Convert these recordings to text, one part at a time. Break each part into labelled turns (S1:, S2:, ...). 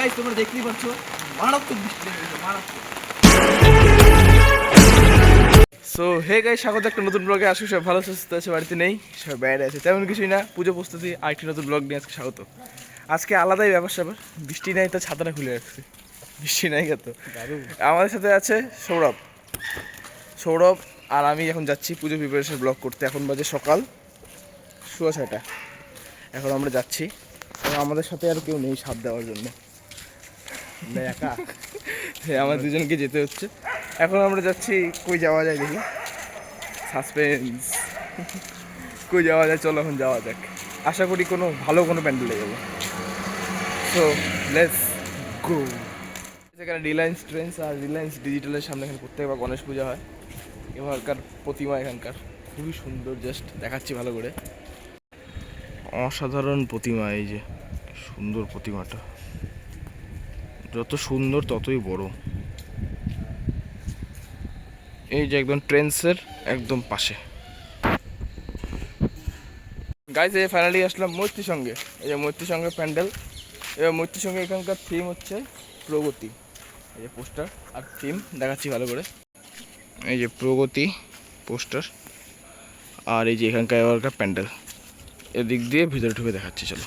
S1: Guys তোমরা দেখতেই পাচ্ছ মারাত্মক বৃষ্টি নেমেছে, মারাত্মক। সো হে গাইস, স্বাগত একটা নতুন ব্লগে। আসুক সব ভালো সুস্থ আছে, বাড়িতে নেই, সব বাইরে আছে, তেমন কিছুই না। পুজো প্রস্তুতি আরেকটি নতুন ব্লগ নিয়ে আজকে স্বাগত। আজকে আলাদাই ব্যাপার স্যাপার, বৃষ্টি নাই তো ছাতাটা খুলে রাখছি, বৃষ্টি নাই তো। আমাদের সাথে আছে সৌরভ আর আমি এখন যাচ্ছি পুজো প্রিপারেশন ব্লগ করতে। এখন বাজে সকাল 6:30। এখন আমরা যাচ্ছি এবং আমাদের সাথে আর কেউ নেই সাথ দেওয়ার জন্য, একা আমার দুজনকে যেতে হচ্ছে। এখন আমরা যাচ্ছি, কই যাওয়া যায় দেখি, সাসপেন্স, কই যাওয়া যায়, চলো এখন যাওয়া যাক। আশা করি কোনো ভালো কোনো প্যান্ডেলে যাবো। So let's go. এখানে রিলায়েন্স ট্রেন্ডস আর রিলায়েন্স ডিজিটালের সামনে এখানে প্রত্যেকবার গণেশ পূজা হয়। এবারকার প্রতিমা এখানকার খুবই সুন্দর, জাস্ট দেখাচ্ছি ভালো করে। অসাধারণ প্রতিমা, এই যে সুন্দর প্রতিমাটা, যত সুন্দর ততই বড়। এই যে একদম ট্রেন্ডসের একদম পাশে। গাইজ এই ফাইনালি আসলাম মৈত্রী সঙ্গে। এই যে মৈত্রী সঙ্গে প্যান্ডেল, এবার মৈত্রী সঙ্গে এখানকার থিম হচ্ছে প্রগতি। এই যে পোস্টার আর থিম দেখাচ্ছি ভালো করে। এই যে প্রগতি পোস্টার, আর এই যে এখানকার এবারকার প্যান্ডেল। এদিক দিয়ে ভিতরে ঢুকে দেখাচ্ছি, চলো।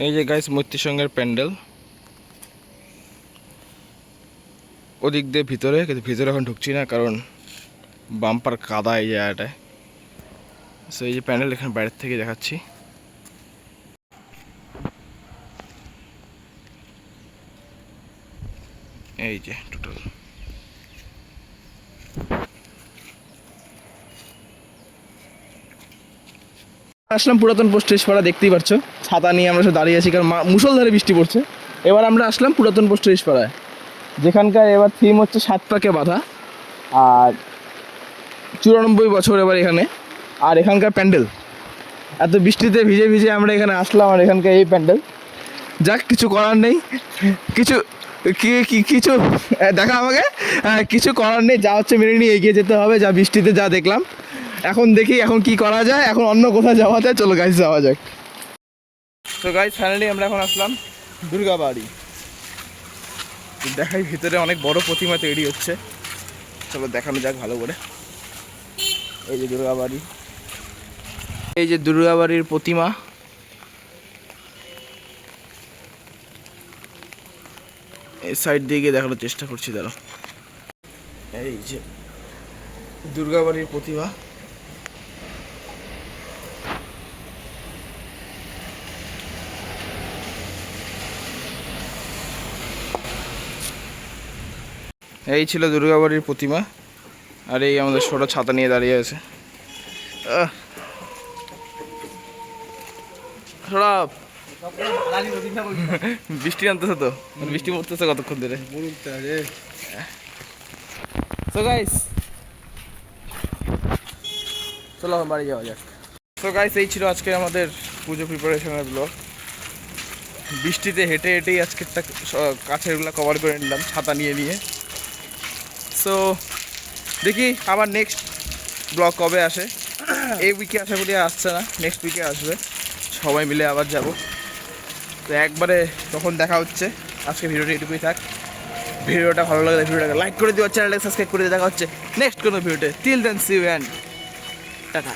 S1: এই যে গাইজ মৈত্রী সঙ্গের প্যান্ডেল, ওদিক দিয়ে ভিতরে, কিন্তু ভিতরে এখন ঢুকছি না কারণ বাম্পার কাদা এই জায়গাটায়। সো এই যে প্যান্ডেল এখানে বাইরের থেকে দেখাচ্ছি। এই যে টোটাল আসলাম পুরাতন পোস্ট অফিস পাড়া, দেখতেই পাচ্ছ ছাতা নিয়ে আমরা সব দাঁড়িয়ে আছি কারণ মুষলধারে বৃষ্টি পড়ছে। এবার আমরা আসলাম পুরাতন পোস্ট অফিস পাড়ায়, যেখানকার এবার থিম হচ্ছে 7 পাকে বাঁধা আর 94 বছর এবার এখানে। আর এখানকার প্যান্ডেল, এত বৃষ্টিতে ভিজে ভিজে আমরা এখানে আসলাম, আর এখানকার এই প্যান্ডেল। যাক, কিছু করার নেই, কিছু দেখা আমাকে, কিছু করার নেই, যা হচ্ছে মেনে নিয়ে এগিয়ে যেতে হবে। যা বৃষ্টিতে যা দেখলাম, এখন দেখি এখন কি করা যায়, এখন অন্য কোথাও যাওয়া যায়, চলো গাইজ যাওয়া যাক। তো গাইজ ফাইনালি আমরা এখন আসলাম দুর্গাবাড়ি। দেখাই ভিতরে অনেক বড় প্রতিমা তৈরি হচ্ছে, চলো দেখানো যাক ভালো করে। এই যে দুর্গাবাড়ি, এই যে দুর্গাবাড়ির প্রতিমা। এই সাইড দিয়ে গিয়ে দেখানোর চেষ্টা করছি, দাঁড়াও। এই যে দুর্গাবাড়ির প্রতিমা, এই ছিল দুর্গাবাড়ির প্রতিমা। আর এই আমাদের ছোট ছাতা নিয়ে দাঁড়িয়ে আছে। বৃষ্টি আনতেছে তো, বৃষ্টি পড়তেছে কতক্ষণ ধরে। সো গাইস চলো বাড়ি যাওয়া যাক। সো গাইস এই ছিল আজকে আমাদের পুজো প্রিপারেশনের ব্লগ। বৃষ্টিতে হেঁটে হেঁটেই আজকেরটা কাছেরগুলো কভার করে নিলাম ছাতা নিয়ে নিয়ে। সো দেখি আবার নেক্সট ব্লগ কবে আসে। এই উইকে আশা করি আসছে না, নেক্সট উইকে আসবে, সবাই মিলে আবার যাব। তো একবারে তখন দেখা হচ্ছে। আজকে ভিডিওটা এটুকুই থাক। ভিডিওটা ভালো লাগলে ভিডিওটাকে লাইক করে দিও, চ্যানেলটাকে সাবস্ক্রাইব করে দিয়ে দেখা হচ্ছে নেক্সট কোনো ভিডিওতে। Till then see you and tata.